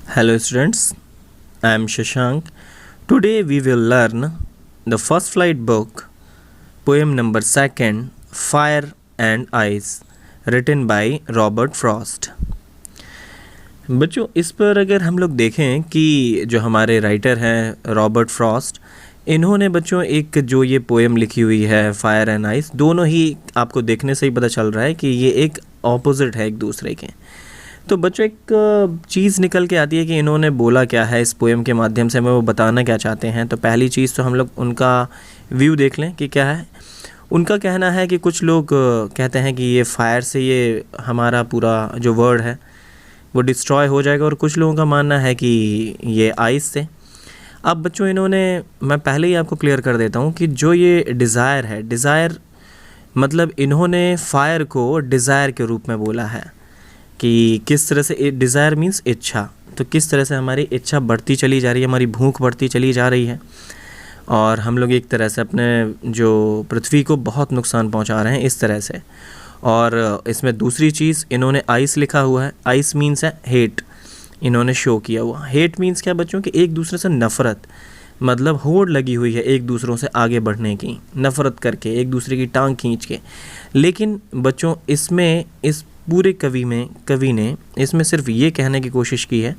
Hello students, I am Shashank. Today we will learn the first flight book, poem number 2, Fire and Ice, written by Robert Frost. बच्चों इस पर अगर हम लोग देखें कि जो हमारे राइटर हैं रॉबर्ट फ्रॉस्ट, इन्होंने बच्चों एक जो ये पोएम लिखी हुई है फायर एंड आइस, दोनों ही आपको देखने से ही पता चल रहा है कि ये एक ऑपोजिट है एक दूसरे के। तो बच्चों एक चीज़ निकल के आती है कि इन्होंने बोला क्या है इस पोएम के माध्यम से, हमें वो बताना क्या चाहते हैं। तो पहली चीज़ तो हम लोग उनका व्यू देख लें कि क्या है। उनका कहना है कि कुछ लोग कहते हैं कि ये फायर से ये हमारा पूरा जो वर्ल्ड है वो डिस्ट्रॉय हो जाएगा, और कुछ लोगों का मानना है कि ये आइस से। अब बच्चों मैं पहले ही आपको क्लियर कर देता हूँ कि जो ये डिज़ायर है, डिज़ायर मतलब इन्होंने फायर को डिज़ायर के रूप में बोला है कि किस तरह से डिज़ायर मीन्स इच्छा, तो किस तरह से हमारी इच्छा बढ़ती चली जा रही है, हमारी भूख बढ़ती चली जा रही है, और हम लोग एक तरह से अपने जो पृथ्वी को बहुत नुकसान पहुंचा रहे हैं इस तरह से। और इसमें दूसरी चीज़ इन्होंने आइस लिखा हुआ है। आइस मीन्स है हेट, इन्होंने शो किया हुआ। हेट मीन्स क्या बच्चों कि एक दूसरे से नफ़रत, मतलब होड़ लगी हुई है एक दूसरों से आगे बढ़ने की, नफ़रत करके एक दूसरे की टांग खींच के। लेकिन बच्चों इसमें इस पूरे कवि ने इसमें सिर्फ ये कहने की कोशिश की है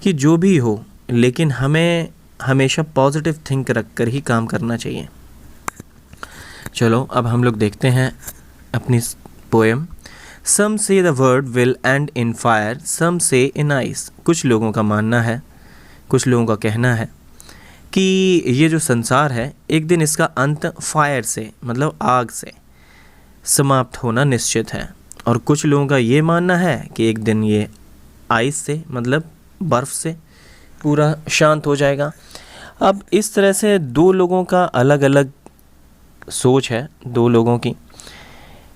कि जो भी हो, लेकिन हमें हमेशा पॉजिटिव थिंक रख कर ही काम करना चाहिए। चलो अब हम लोग देखते हैं अपनी poem. Some say the world will end in fire, some say in ice. कुछ लोगों का मानना है, कुछ लोगों का कहना है कि ये जो संसार है एक दिन इसका अंत फायर से मतलब आग से समाप्त होना निश्चित है, और कुछ लोगों का ये मानना है कि एक दिन ये आइस से मतलब बर्फ़ से पूरा शांत हो जाएगा। अब इस तरह से दो लोगों का अलग अलग सोच है, दो लोगों की,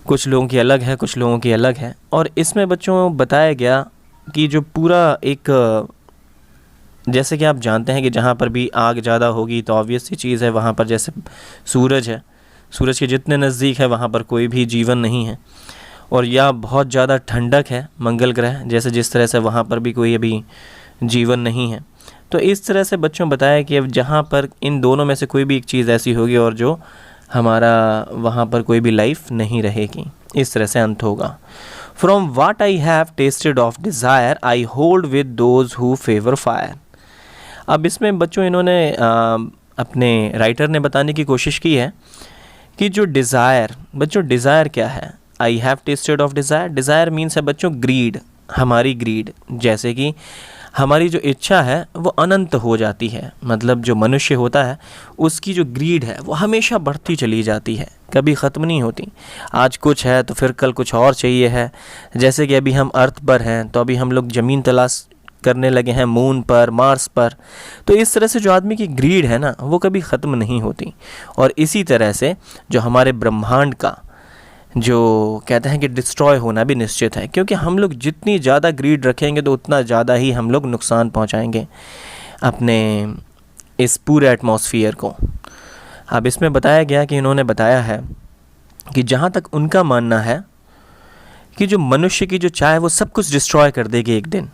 कुछ लोगों की अलग है, कुछ लोगों की अलग है। और इसमें बच्चों बताया गया कि जो पूरा एक, जैसे कि आप जानते हैं कि जहाँ पर भी आग ज़्यादा होगी तो ऑब्वियस सी चीज़ है, वहाँ पर जैसे सूरज है, सूरज के जितने नज़दीक है वहाँ पर कोई भी जीवन नहीं है, और या बहुत ज़्यादा ठंडक है मंगल ग्रह, जैसे जिस तरह से वहाँ पर भी कोई अभी जीवन नहीं है। तो इस तरह से बच्चों बताया कि अब जहाँ पर इन दोनों में से कोई भी एक चीज़ ऐसी होगी और जो हमारा वहाँ पर कोई भी लाइफ नहीं रहेगी, इस तरह से अंत होगा। From what I have tasted of desire I hold with those who favour fire. अब इसमें बच्चों इन्होंने अपने राइटर ने बताने की कोशिश की है कि जो डिज़ायर, बच्चों डिज़ायर क्या है। आई have tasted of desire, desire means है बच्चों ग्रीड, हमारी ग्रीड, जैसे कि हमारी जो इच्छा है वो अनंत हो जाती है, मतलब जो मनुष्य होता है उसकी जो ग्रीड है वो हमेशा बढ़ती चली जाती है, कभी ख़त्म नहीं होती। आज कुछ है तो फिर कल कुछ और चाहिए है, जैसे कि अभी हम अर्थ पर हैं तो अभी हम लोग ज़मीन तलाश करने लगे हैं मून पर, मार्स पर। तो इस तरह से जो आदमी की ग्रीड है ना वो कभी ख़त्म नहीं होती। और इसी तरह से जो हमारे ब्रह्मांड का जो कहते हैं कि डिस्ट्रॉय होना भी निश्चित है, क्योंकि हम लोग जितनी ज़्यादा ग्रीड रखेंगे तो उतना ज़्यादा ही हम लोग नुकसान पहुंचाएंगे अपने इस पूरे एटमॉस्फेयर को। अब इसमें बताया गया कि इन्होंने बताया है कि जहाँ तक उनका मानना है कि जो मनुष्य की जो चाह वो सब कुछ डिस्ट्रॉय कर देगी एक दिन।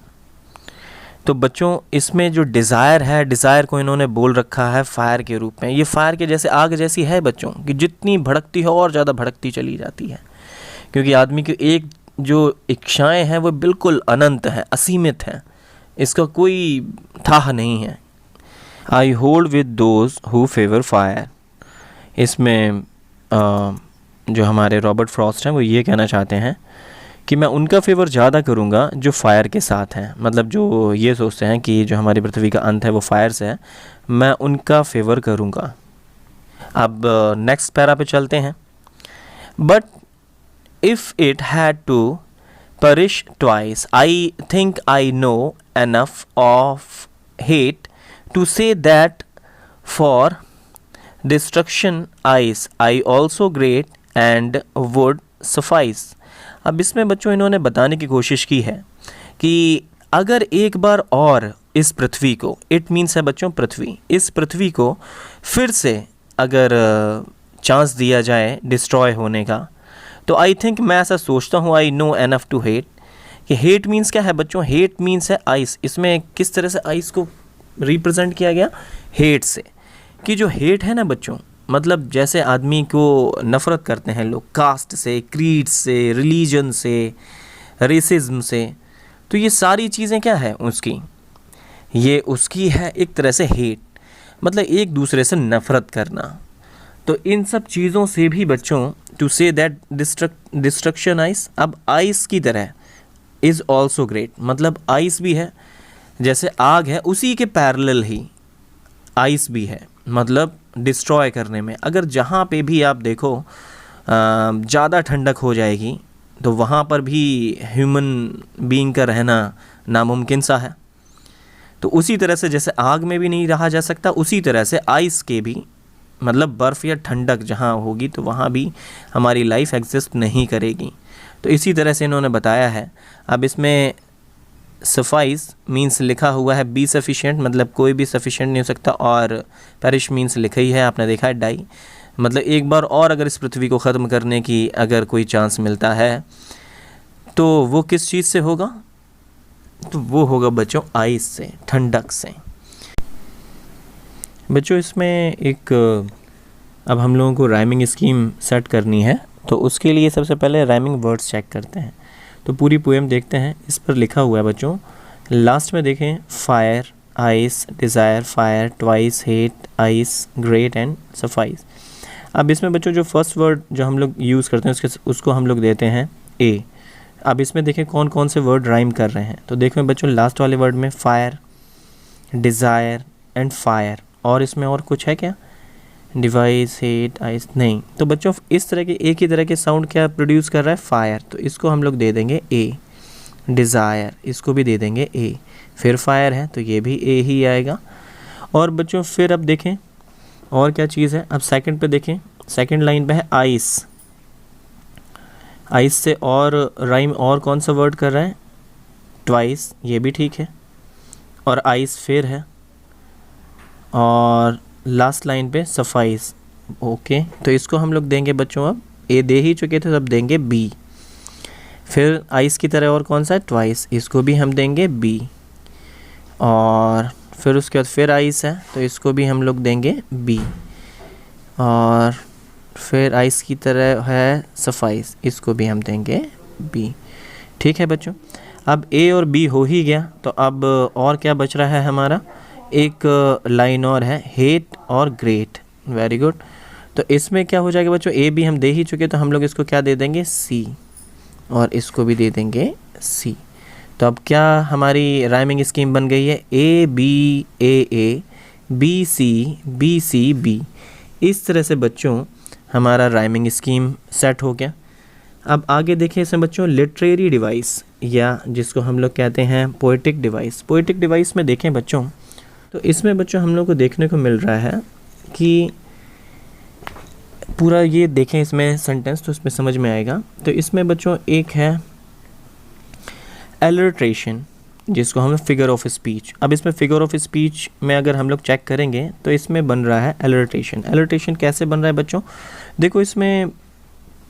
तो बच्चों इसमें जो डिज़ायर है, डिज़ायर को इन्होंने बोल रखा है फायर के रूप में। ये फायर के जैसे आग जैसी है बच्चों, कि जितनी भड़कती है और ज़्यादा भड़कती चली जाती है, क्योंकि आदमी की एक जो इच्छाएं हैं वो बिल्कुल अनंत हैं, असीमित हैं, इसका कोई थाह नहीं है। आई hold with those who favour fire. इसमें जो हमारे रॉबर्ट फ्रॉस्ट हैं वो ये कहना चाहते हैं कि मैं उनका फेवर ज़्यादा करूँगा जो फायर के साथ हैं, मतलब जो ये सोचते हैं कि जो हमारी पृथ्वी का अंत है वो फायर से है, मैं उनका फेवर करूँगा। अब नेक्स्ट पैरा पे चलते हैं। But if it had to perish twice I think I know enough of hate to say that for destruction ice I also great and would suffice. अब इसमें बच्चों इन्होंने बताने की कोशिश की है कि अगर एक बार और इस पृथ्वी को, इट मीन्स है बच्चों पृथ्वी, इस पृथ्वी को फिर से अगर चांस दिया जाए डिस्ट्रॉय होने का, तो आई थिंक मैं ऐसा सोचता हूँ, I know enough to hate, कि हेट मीन्स क्या है बच्चों, हेट मीन्स है आइस। इसमें किस तरह से आइस को रिप्रेजेंट किया गया, हेट से, कि जो हेट है ना बच्चों, मतलब जैसे आदमी को नफ़रत करते हैं लोग कास्ट से, क्रीड से, रिलीजन से, रेसिज्म से, तो ये सारी चीज़ें क्या है उसकी, ये उसकी है एक तरह से हेट, मतलब एक दूसरे से नफ़रत करना। तो इन सब चीज़ों से भी बच्चों, to say that destruction ice, अब आइस की तरह इज़ ऑल्सो ग्रेट, मतलब आइस भी है, जैसे आग है उसी के पैरेलल ही आइस भी है, मतलब डिस्ट्रॉय करने में। अगर जहाँ पे भी आप देखो ज़्यादा ठंडक हो जाएगी तो वहाँ पर भी ह्यूमन बीइंग का रहना नामुमकिन सा है। तो उसी तरह से जैसे आग में भी नहीं रहा जा सकता, उसी तरह से आइस के भी, मतलब बर्फ़ या ठंडक जहाँ होगी तो वहाँ भी हमारी लाइफ एग्जिस्ट नहीं करेगी। तो इसी तरह से इन्होंने बताया है। अब इसमें सफाइस मीन्स लिखा हुआ है बी सफिशिएंट, मतलब कोई भी सफिशिएंट नहीं हो सकता, और पेरिश मीन्स लिखा ही है, आपने देखा है डाई, मतलब एक बार और अगर इस पृथ्वी को ख़त्म करने की अगर कोई चांस मिलता है तो वो किस चीज़ से होगा, तो वो होगा बच्चों आइस से, ठंडक से। बच्चों इसमें एक अब हम लोगों को राइमिंग स्कीम सेट करनी है, तो उसके लिए सबसे पहले राइमिंग वर्ड्स चेक करते हैं। तो पूरी पोएम देखते हैं, इस पर लिखा हुआ है बच्चों, लास्ट में देखें, fire, ice, desire, fire, twice, hate, ice, great and suffice. अब इसमें बच्चों जो फर्स्ट वर्ड जो हम लोग यूज़ करते हैं उसको हम लोग देते हैं ए। अब इसमें देखें कौन कौन से वर्ड राइम कर रहे हैं, तो देखो बच्चों लास्ट वाले वर्ड में फायर, डिज़ायर एंड फायर, और इसमें और कुछ है क्या, डिवाइस, हेट, आइस, नहीं। तो बच्चों इस तरह के एक ही तरह के साउंड क्या प्रोड्यूस कर रहा है, फायर, तो इसको हम लोग दे देंगे ए। डिज़ायर, इसको भी दे देंगे ए। फिर फायर है तो ये भी ए ही आएगा। और बच्चों फिर अब देखें और क्या चीज़ है, अब सेकंड पे देखें, सेकंड लाइन पे है आइस। आइस से और राइम और कौन सा वर्ड कर रहा है, ट्वाइस, ये भी ठीक है, और आइस फिर है, और लास्ट लाइन पे सफाइस। ओके, तो इसको हम लोग देंगे बच्चों, अब ए दे ही चुके थे तो अब देंगे बी। फिर आइस की तरह और कौन सा है, ट्वाइस, इसको भी हम देंगे बी। और फिर उसके बाद फिर आइस है तो इसको भी हम लोग देंगे बी। और फिर आइस की तरह है सफाइस, इसको भी हम देंगे बी। ठीक है बच्चों, अब ए और बी हो ही गया, तो अब और क्या बच रहा है हमारा, एक लाइन और है, हेट और ग्रेट। वेरी गुड, तो इसमें क्या हो जाएगा बच्चों, ए बी हम दे ही चुके तो हम लोग इसको क्या दे देंगे, सी, और इसको भी दे देंगे सी। तो अब क्या हमारी राइमिंग स्कीम बन गई है, A B A, B C B. इस तरह से बच्चों हमारा राइमिंग स्कीम सेट हो गया। अब आगे देखिए इसमें बच्चों लिटरेरी डिवाइस, या जिसको हम लोग कहते हैं पोएटिक डिवाइस। पोएटिक डिवाइस में देखें बच्चों, तो इसमें बच्चों हम लोग को देखने को मिल रहा है कि पूरा ये देखें इसमें सेंटेंस तो इसमें समझ में आएगा। तो इसमें बच्चों एक है एलर्ट्रेशन, जिसको हम फिगर ऑफ स्पीच। अब इसमें फिगर ऑफ स्पीच में अगर हम लोग चेक करेंगे तो इसमें बन रहा है एलर्टेशन। एलर्टेशन कैसे बन रहा है बच्चों, देखो इसमें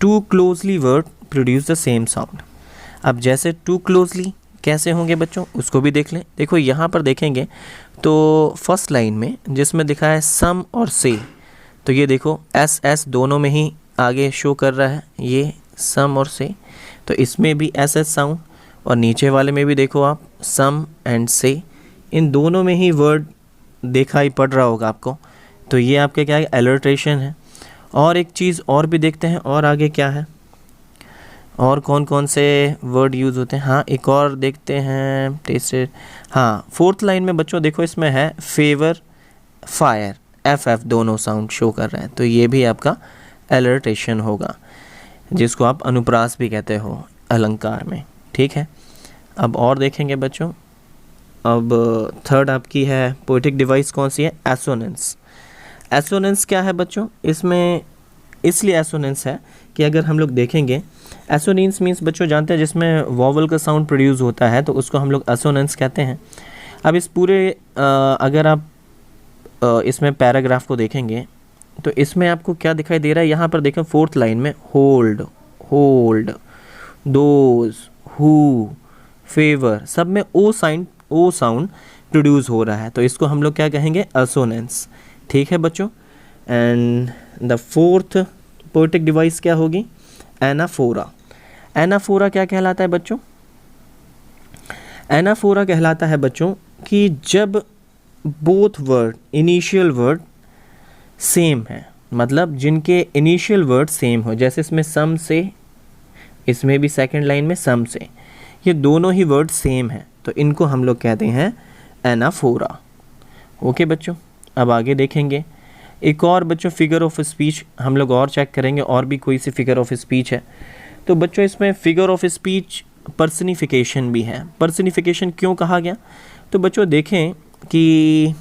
two closely word produce the same sound. अब जैसे टू क्लोजली कैसे होंगे बच्चों, उसको भी देख लें। देखो यहाँ पर देखेंगे तो फर्स्ट लाइन में जिसमें दिखा है सम और से, तो ये देखो एस एस दोनों में ही आगे शो कर रहा है, ये सम और से, तो इसमें भी एस एस साउंड, और नीचे वाले में भी देखो आप सम एंड से, इन दोनों में ही वर्ड दिखाई पड़ रहा होगा आपको। तो ये आपके क्या है, एलर्ट्रेशन है। और एक चीज़ और भी देखते हैं, और आगे क्या है, और कौन कौन से वर्ड यूज़ होते हैं। हाँ एक और देखते हैं, टेस्टेड। हाँ फोर्थ लाइन में बच्चों देखो इसमें है फेवर, फायर, एफ एफ दोनों साउंड शो कर रहे हैं, तो ये भी आपका एलर्टेशन होगा, जिसको आप अनुप्रास भी कहते हो अलंकार में। ठीक है, अब और देखेंगे बच्चों। अब थर्ड आपकी है पोएटिक डिवाइस कौन सी है, एसोनेंस। एसोनेंस क्या है बच्चों, इसमें इसलिए एसोनेंस है कि अगर हम लोग देखेंगे, एसोनेंस मीन्स बच्चों जानते हैं जिसमें वॉवल का साउंड प्रोड्यूस होता है, तो उसको हम लोग एसोनेंस कहते हैं। अब इस पूरे अगर आप इसमें पैराग्राफ को देखेंगे तो इसमें आपको क्या दिखाई दे रहा है, यहाँ पर देखें फोर्थ लाइन में hold, hold, those, who, favour, सब में ओ साउंड प्रोड्यूस हो रहा है, तो इसको हम लोग क्या कहेंगे, असोनेंस। ठीक है बच्चों। And the fourth poetic device क्या होगी, एनाफोरा। एनाफोरा क्या कहलाता है बच्चों, एनाफोरा कहलाता है बच्चों कि जब both word, initial word same है, मतलब जिनके इनिशियल वर्ड सेम हो, जैसे इसमें सम से, इसमें भी सेकंड लाइन में सम से, ये दोनों ही वर्ड सेम हैं, तो इनको हम लोग कहते हैं एनाफोरा। ओके बच्चों, अब आगे देखेंगे एक और बच्चों फिगर ऑफ स्पीच हम लोग और चेक करेंगे, और भी कोई सी फिगर ऑफ स्पीच है। तो बच्चों इसमें फिगर ऑफ स्पीच पर्सनिफिकेशन भी है। पर्सनिफिकेशन क्यों कहा गया, तो बच्चों देखें कि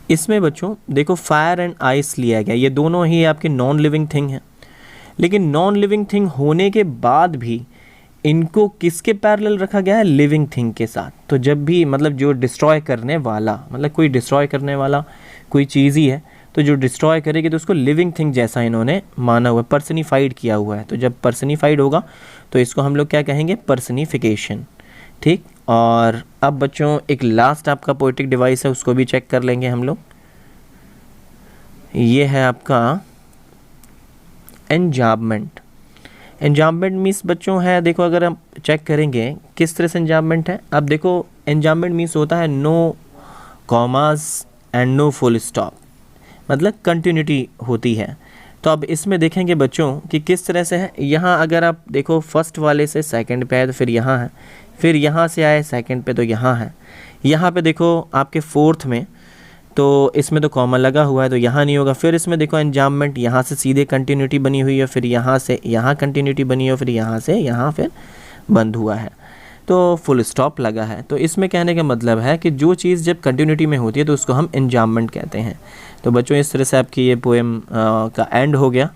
इसमें बच्चों देखो फायर एंड आइस लिया गया, ये दोनों ही आपके नॉन लिविंग थिंग हैं, लेकिन नॉन लिविंग थिंग होने के बाद भी इनको किसके पैरेलल रखा गया है, लिविंग थिंग के साथ। तो जब भी मतलब जो डिस्ट्रॉय करने वाला, मतलब कोई डिस्ट्रॉय करने वाला कोई चीज़ ही है, तो जो डिस्ट्रॉय करेगी तो उसको लिविंग थिंग जैसा इन्होंने माना हुआ है, पर्सनिफाइड किया हुआ है। तो जब पर्सनिफाइड होगा तो इसको हम लोग क्या कहेंगे, पर्सनिफिकेशन। ठीक, और अब बच्चों एक लास्ट आपका पोएटिक डिवाइस है, उसको भी चेक कर लेंगे हम लोग। ये है आपका एंजाम्बमेंट। एंजाम्बमेंट मीन्स बच्चों है, देखो अगर हम चेक करेंगे किस तरह से एंजाम्बमेंट है। अब देखो एंजाम्बमेंट मीन्स होता है no commas and no full stop, मतलब कंटिन्यूटी होती है। तो अब इसमें देखेंगे बच्चों कि किस तरह से है। यहाँ अगर आप देखो फर्स्ट वाले से सेकंड पे आए तो फिर यहाँ है, फिर यहाँ से आए सेकंड पे तो यहाँ है, यहाँ पे देखो आपके फोर्थ में तो इसमें तो कॉमा लगा हुआ है तो यहाँ नहीं होगा। फिर इसमें देखो एंजाम्बमेंट, यहाँ से सीधे कंटिन्यूटी बनी हुई है, फिर यहाँ से यहाँ कंटिन्यूटी बनी है, फिर यहाँ से यहाँ फिर बंद हुआ है, तो फुल स्टॉप लगा है। तो इसमें कहने का मतलब है कि जो चीज़ जब कंटिन्यूटी में होती है तो उसको हम एंजाम्बमेंट कहते हैं। तो बच्चों इस तरह से आपकी ये पोएम का एंड हो गया।